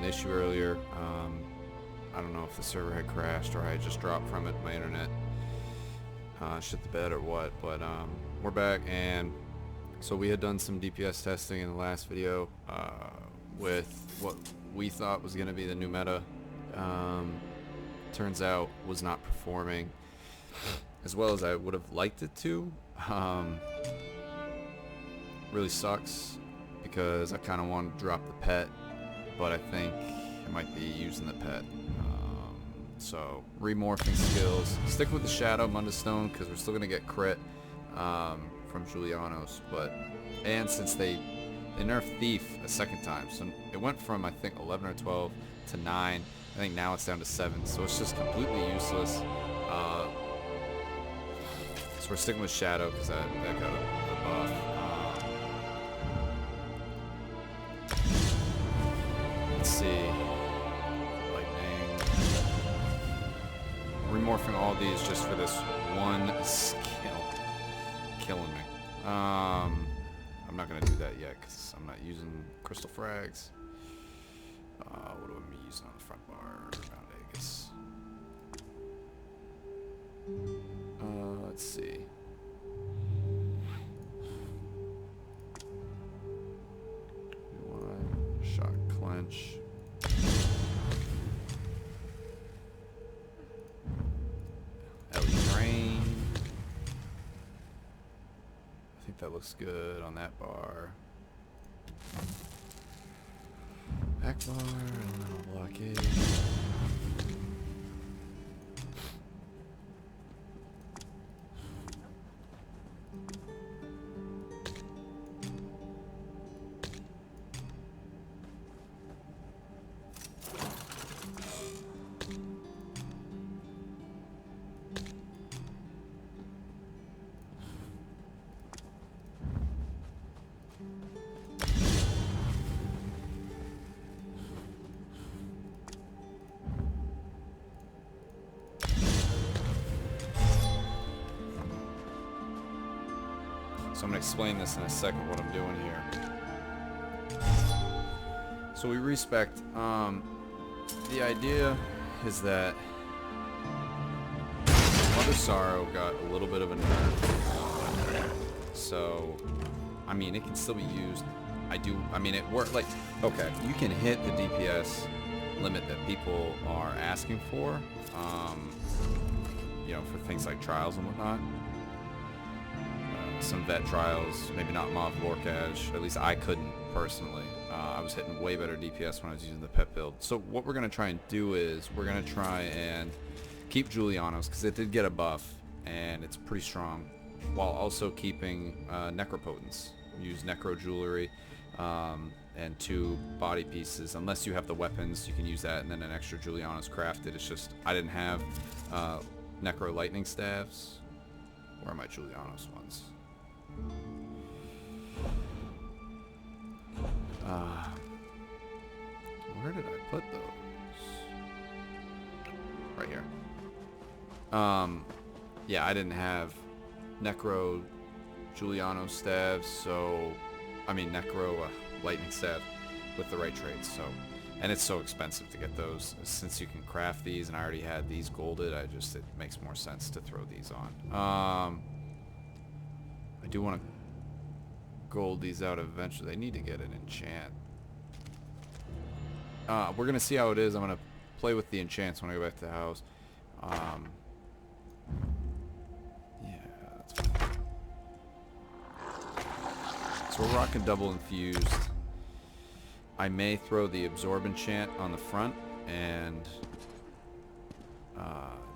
an issue earlier. I don't know if the server had crashed or I had just dropped from it, my internet shit the bed or what, but we're back. And so we had done some DPS testing in the last video with what we thought was going to be the new meta. Turns out was not performing as well as I would have liked it to. Really sucks because I kind of want to drop the pet, but I think I might be using the pet. So remorphing skills, stick with the Shadow Mundastone because we're still gonna get crit from Julianos, and since they nerfed Thief a second time, so it went from I think 11 or 12 to 9. I think now it's down to 7, so it's just completely useless. So we're sticking with Shadow because that got a buff. Let's see. Lightning. Remorphing all these just for this one skill. Killing me. I'm not going to do that yet because I'm not using Crystal Frags. What do I using on the front bar? Around Vegas. Let's see. Shock clench. Ellie Drain. I think that looks good on that bar. Back bar, elemental blockade. So I'm going to explain this in a second what I'm doing here. So we respect. The idea is that Mother Sorrow got a little bit of a nerf. So, I mean, it can still be used. I mean, it worked. Like, okay, you can hit the DPS limit that people are asking for, you know, for things like trials and whatnot. Some vet trials, maybe not Mav Lorcash, at least I couldn't personally. I was hitting way better DPS when I was using the pet build. So what we're going to try and do is we're going to try and keep Julianos because it did get a buff and it's pretty strong, while also keeping Necropotence. Use Necro Jewelry and 2 body pieces. Unless you have the weapons, you can use that, and then an extra Julianos crafted. It's just I didn't have Necro Lightning Staves. Where are my Julianos ones? Where did I put those? Right here. Yeah, I didn't have Necro Juliano staves, so I mean Necro lightning staff with the right traits. So, and it's so expensive to get those. Since you can craft these, and I already had these golded, it makes more sense to throw these on. I do want to gold these out eventually. They need to get an enchant. We're gonna see how it is. I'm gonna play with the enchants when I go back to the house. Yeah, that's fine. So we're rocking double infused. I may throw the absorb enchant on the front and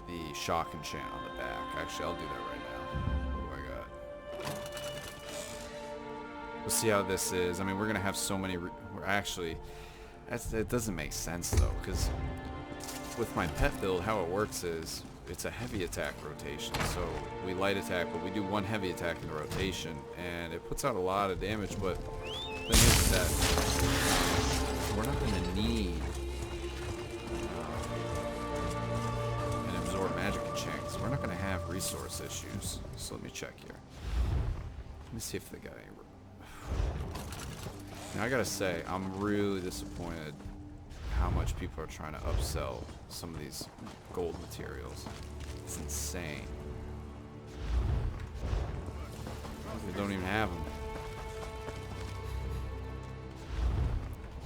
the shock enchant on the back. Actually, I'll do that right now. What do I got? We'll see how this is. I mean, we're gonna have so many. It doesn't make sense though, because with my pet build, how it works is it's a heavy attack rotation. So we light attack, but we do 1 heavy attack in the rotation, and it puts out a lot of damage. But the thing is that we're not going to need an absorb magic enchant, because we're not going to have resource issues. So let me check here. Let me see if they got any. Now I gotta say, I'm really disappointed how much people are trying to upsell some of these gold materials. It's insane. They don't even have them.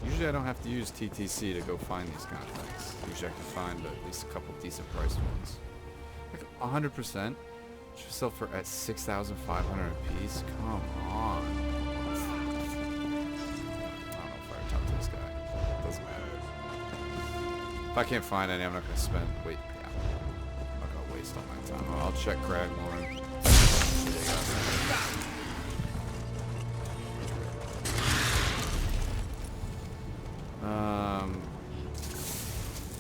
Usually I don't have to use TTC to go find these kind of things. Usually I can find at least a couple decent priced ones. Like 100%. Should sell for at 6,500 a piece. Come on. I don't know if I talk to this guy. Doesn't matter. If I can't find any, I'm not gonna spend. Wait, yeah. I'm not gonna waste all my time. I'll check Cragmore.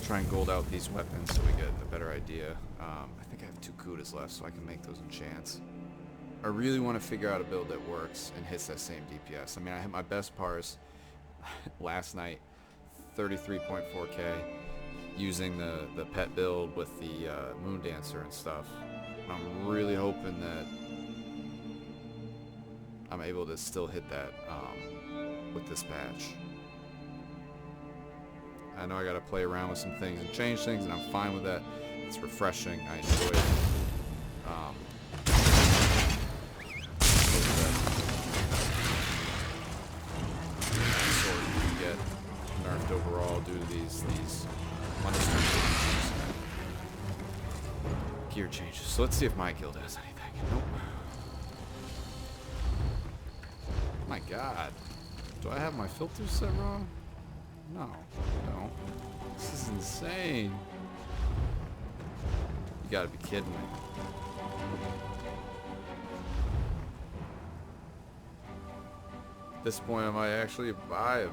Try and gold out these weapons so we get a better idea. I think I have 2 Kudas left, so I can make those enchants. I really want to figure out a build that works and hits that same DPS. I mean, I hit my best pars last night, 33.4k, using the pet build with the Moon Dancer and stuff. And I'm really hoping that I'm able to still hit that with this patch. I know I gotta play around with some things and change things, and I'm fine with that. It's refreshing. I enjoy it. Sort you can get nerfed overall due to these gear changes. So let's see if my guild has anything. Nope. My God, do I have my filters set wrong? No, I don't. This is insane. You gotta be kidding me. At this point, I might actually buy a... Oh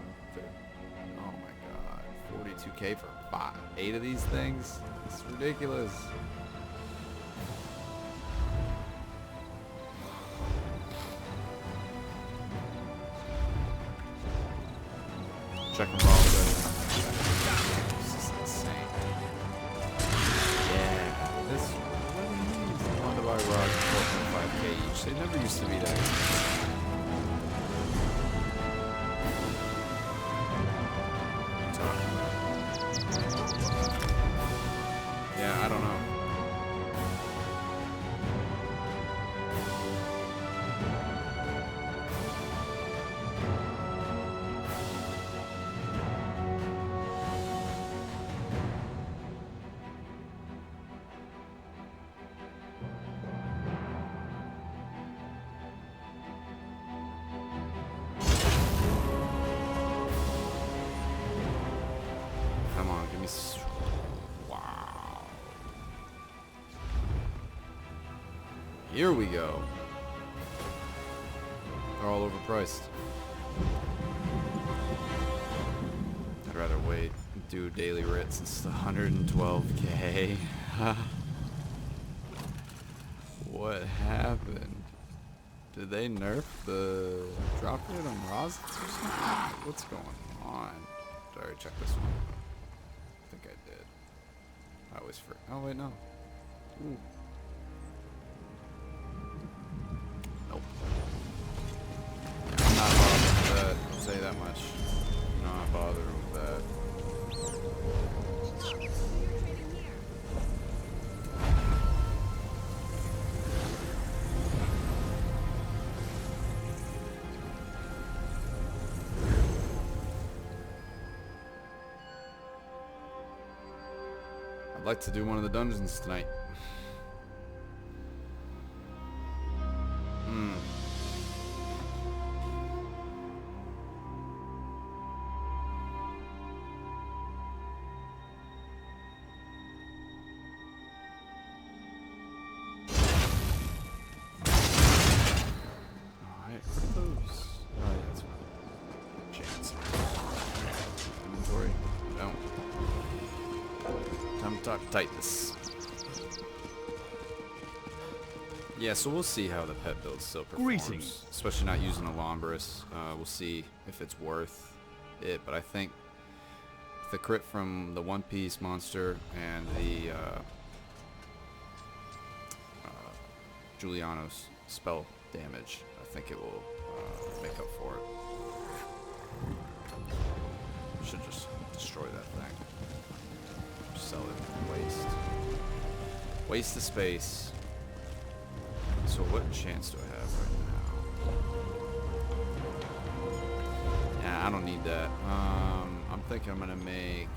my God, 42k for 8 of these things? It's ridiculous. Check them all. This is insane. Yeah. This. What do you buy rods 4.5k each? They never used to be that expensive. Yeah, I don't know. Come on, give me... Wow. Here we go. They're all overpriced. I'd rather wait and do daily writs. It's 112k. What happened? Did they nerf the drop rate on Roz or something? What's going on? Did I already check this one? I think I did. I always forget. Oh wait, no. Ooh. Nope. Yeah, I'm not bothered with that. I'll tell you that much. I'm not bothered with that. I'd like to do one of the dungeons tonight. Alright, what are those? Oh yeah, that's right. Chance. Inventory. No. Time to talk tightness. Yeah, so we'll see how the pet build still performs. Greetings. Especially not using a Lombris. We'll see if it's worth it, but I think the crit from the One Piece monster and the Juliano's spell damage, I think it will make up for it. Should just destroy that thing. Waste of space. So what chance do I have right now? Yeah, I don't need that. I'm thinking I'm gonna make...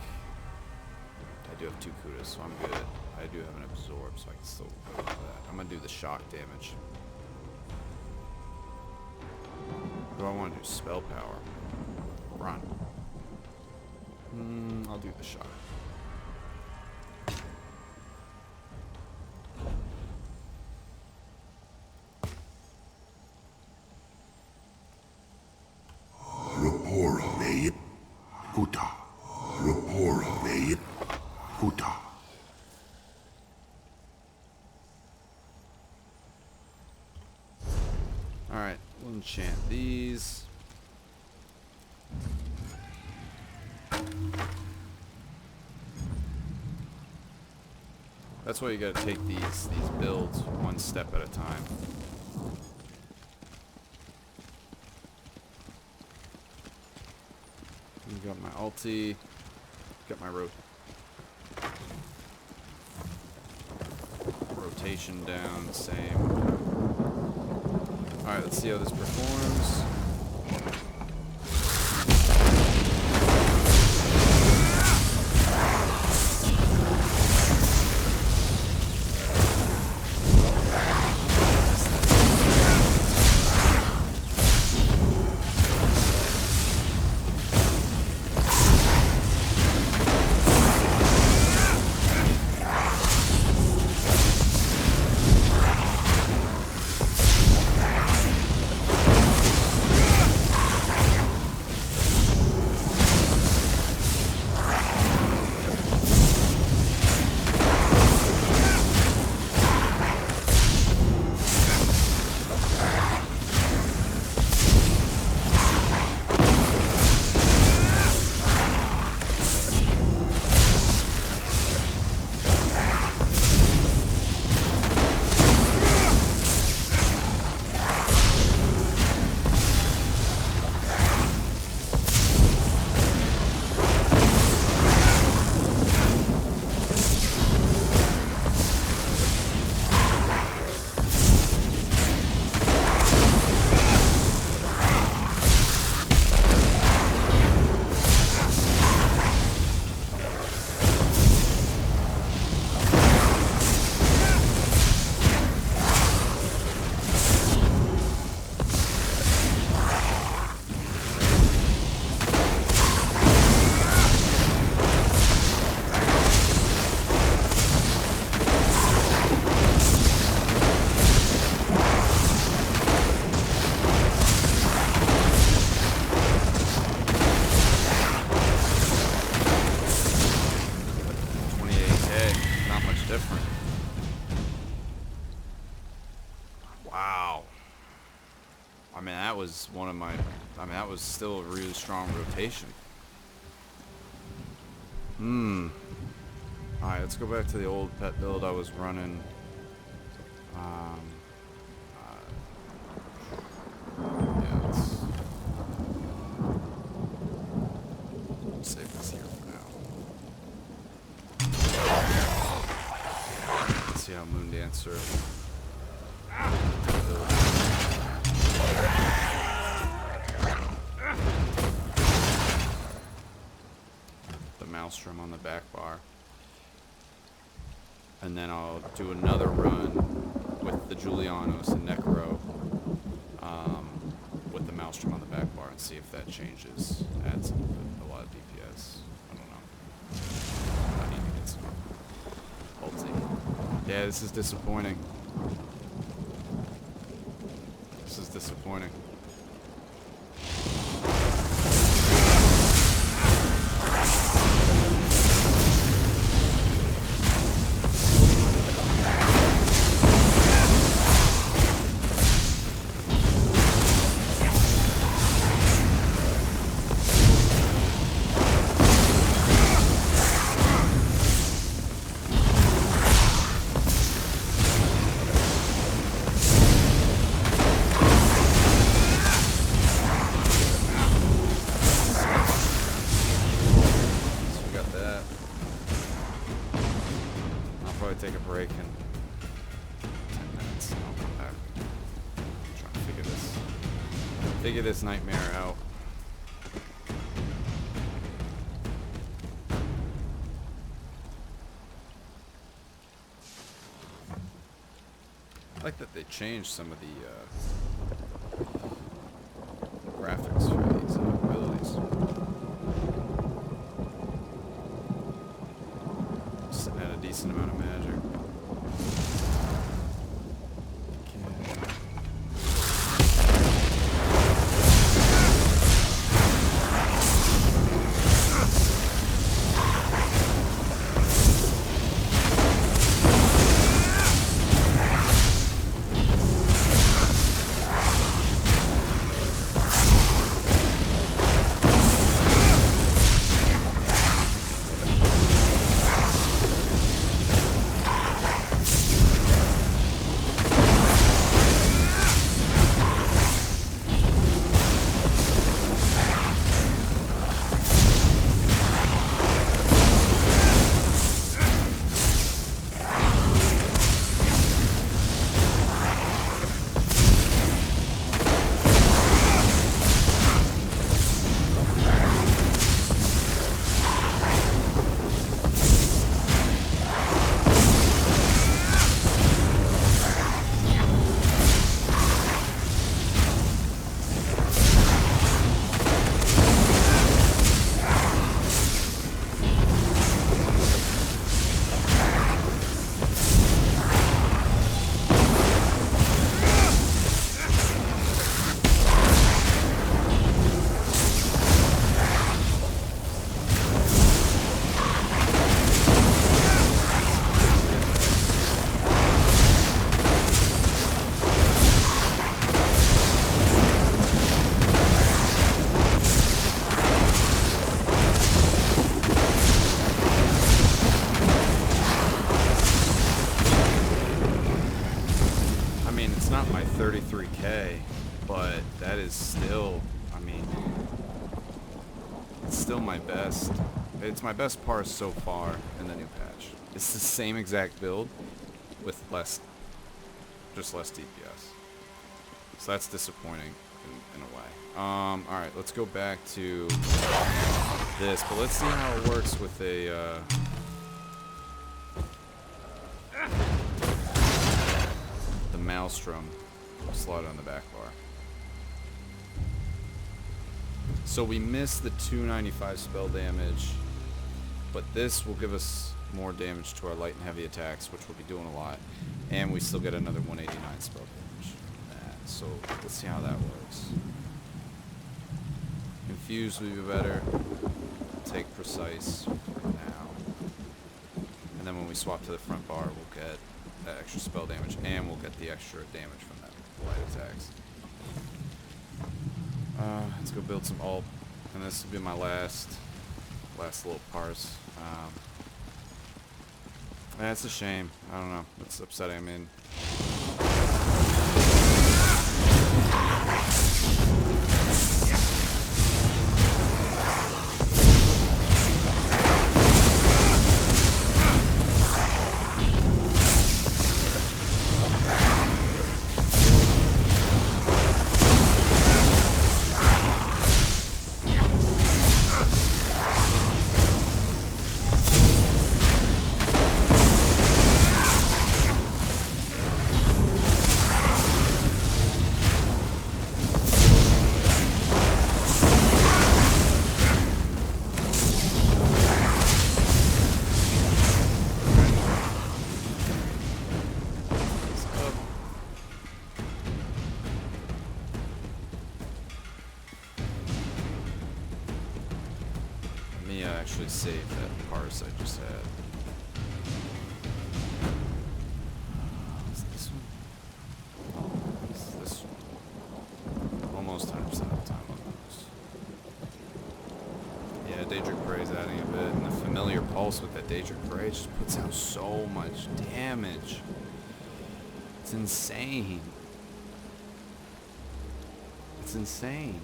I do have 2 kudas, so I'm good. I do have an absorb, so I can still go with that. I'm gonna do the shock damage. Do I want to do spell power? Run. I'll do the shock. Alright, we'll enchant these. That's why you gotta take these builds one step at a time. Got my ulti, got my rotation down, same. Alright, let's see how this performs. I mean, that was one of my... I mean, that was still a really strong rotation. Alright, let's go back to the old pet build I was running. Yeah, let's save this here for now. Let's see how Moondancer... the Maelstrom on the back bar. And then I'll do another run with the Julianos and Necro with the Maelstrom on the back bar and see if that changes. Adds a lot of DPS. I don't know. I need to get some ulti. Yeah, this is disappointing. This is disappointing. Take a break and Figure this nightmare out. I like that they changed some of the graphics for these abilities. Sitting at a decent amount of magic. It's not my 33K, but that is still, I mean, it's still my best. It's my best parse so far in the new patch. It's the same exact build with just less DPS. So that's disappointing in a way. Alright, let's go back to this, but let's see how it works with a, the Maelstrom slot on the back bar. So we missed the 295 spell damage, but this will give us more damage to our light and heavy attacks, which we'll be doing a lot, and we still get another 189 spell damage. So let's see how that works. Confused would be better. Take precise now, and then when we swap to the front bar, we'll get that extra spell damage, and we'll get the extra damage from that light attacks. Let's go build some ult, and this will be my last little parse. That's a shame. I don't know. It's upsetting. I mean, actually save that parse I just had. Is this one? Oh, it's this one. Almost 100% of the time on those. Yeah, Daedric Praise adding a bit, and the familiar pulse with that Daedric Praise just puts out so much damage. It's insane. It's insane.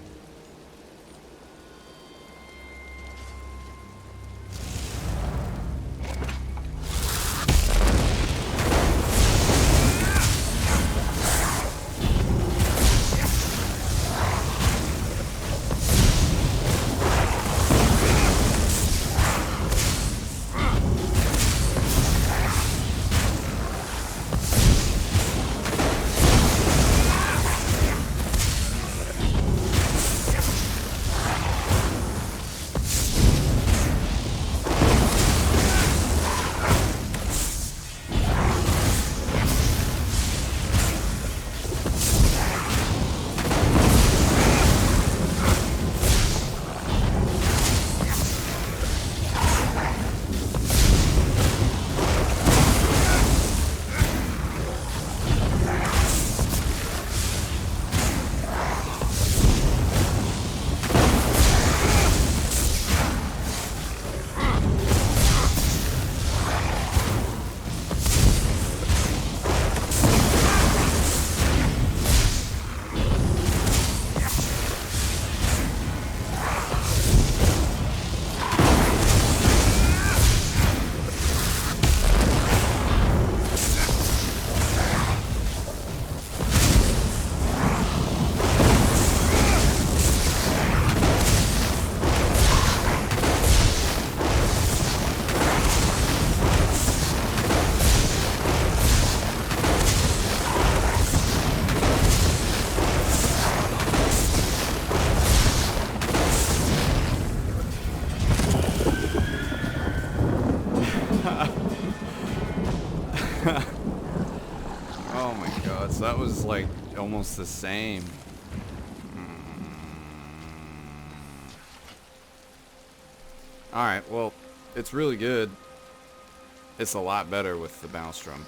Oh my god, so that was like almost the same. Alright, well, it's really good. It's a lot better with the Maelstrom.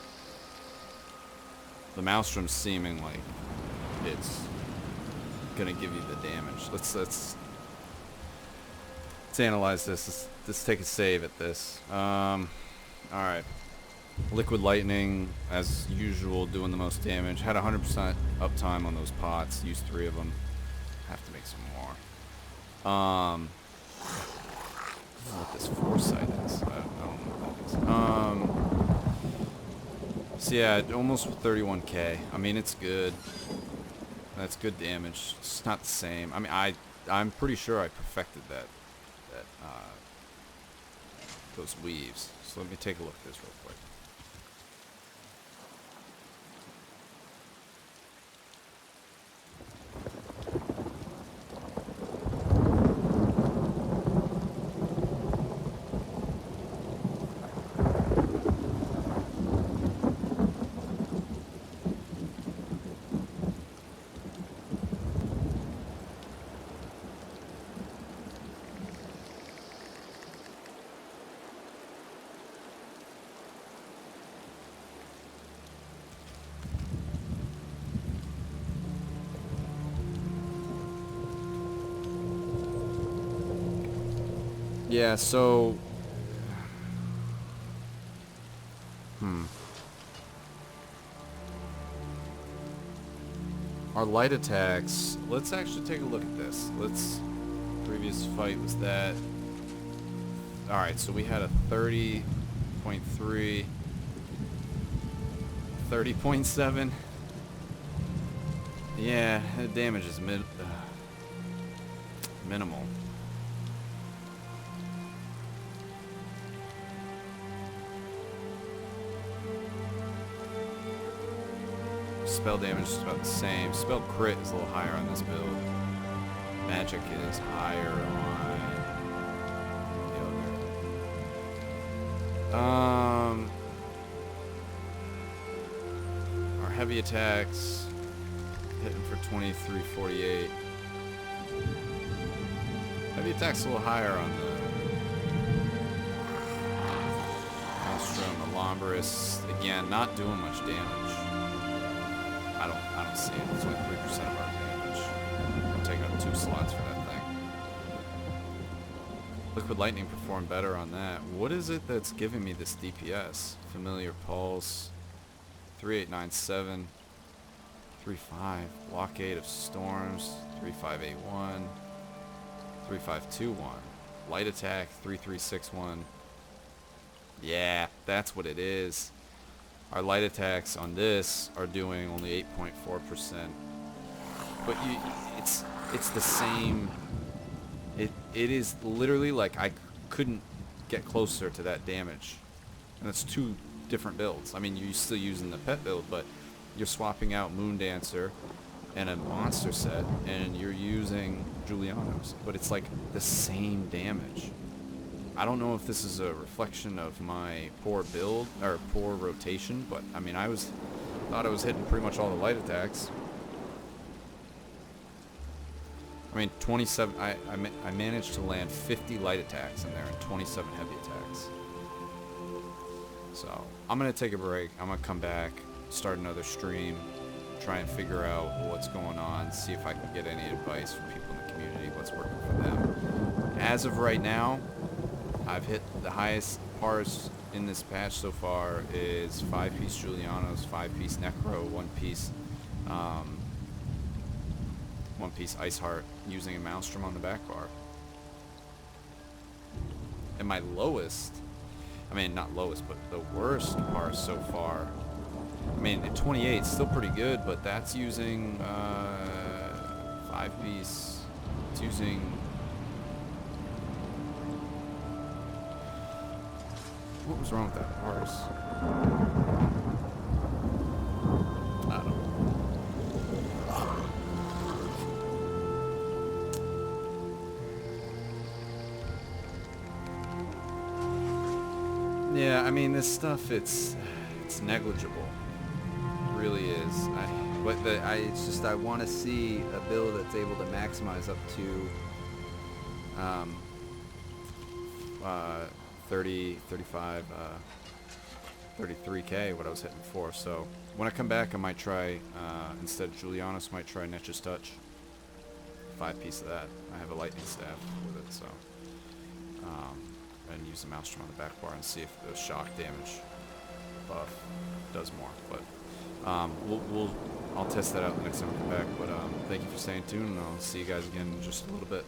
The Maelstrom's seeming like it's gonna give you the damage. Let's analyze this. Let's take a save at this. Alright. Liquid Lightning, as usual, doing the most damage. Had 100% uptime on those pots. Used 3 of them. Have to make some more. I don't know what this foresight is. I don't know what that is. So yeah, almost 31k. I mean, it's good. That's good damage. It's not the same. I mean, I'm pretty sure I perfected those weaves. So let me take a look at this real quick. Yeah, so our light attacks, let's actually take a look at this. Previous fight was that. Alright, so we had a 30.3, 30.7. Yeah, the damage is minimal. Spell damage is about the same. Spell crit is a little higher on this build. Magic is higher on the other. Our heavy attacks hitting for 2348. Heavy attacks a little higher on the Maelstrom. Alambris, again, not doing much damage. I don't see it. It's only 3% of our damage. I'm taking up 2 slots for that thing. Liquid Lightning performed better on that. What is it that's giving me this DPS? Familiar Pulse, 3897, 35, Blockade of Storms, 3581, 3521, Light Attack, 3361. Yeah, that's what it is. Our light attacks on this are doing only 8.4%, but it's the same. It is literally like I couldn't get closer to that damage, and it's 2 different builds. I mean, you're still using the pet build, but you're swapping out Moon Dancer and a monster set, and you're using Julianos, but it's like the same damage. I don't know if this is a reflection of my poor build or poor rotation, but I mean, thought I was hitting pretty much all the light attacks. I mean, 27. I managed to land 50 light attacks in there and 27 heavy attacks. So I'm gonna take a break. I'm gonna come back, start another stream, try and figure out what's going on, see if I can get any advice from people in the community, what's working for them. As of right now, I've hit the highest pars in this patch so far is 5-piece Julianos, 5-piece Necro, 1-piece 1-piece Ice Heart using a Maelstrom on the back bar. And my lowest, I mean not lowest, but the worst pars so far, I mean at 28 is still pretty good, but that's using 5-piece, it's using, what was wrong with that pars? I don't know. Yeah, I mean this stuff, it's It's negligible. It really is. It's just I want to see a build that's able to maximize up to 30, 35, 33k what I was hitting before. So when I come back, I might try instead of Julianus, might try Netch's Touch. 5 piece of that. I have a lightning staff with it, so and use the Maelstrom on the back bar and see if the shock damage buff does more. But I'll test that out the next time I come back. But thank you for staying tuned, and I'll see you guys again in just a little bit.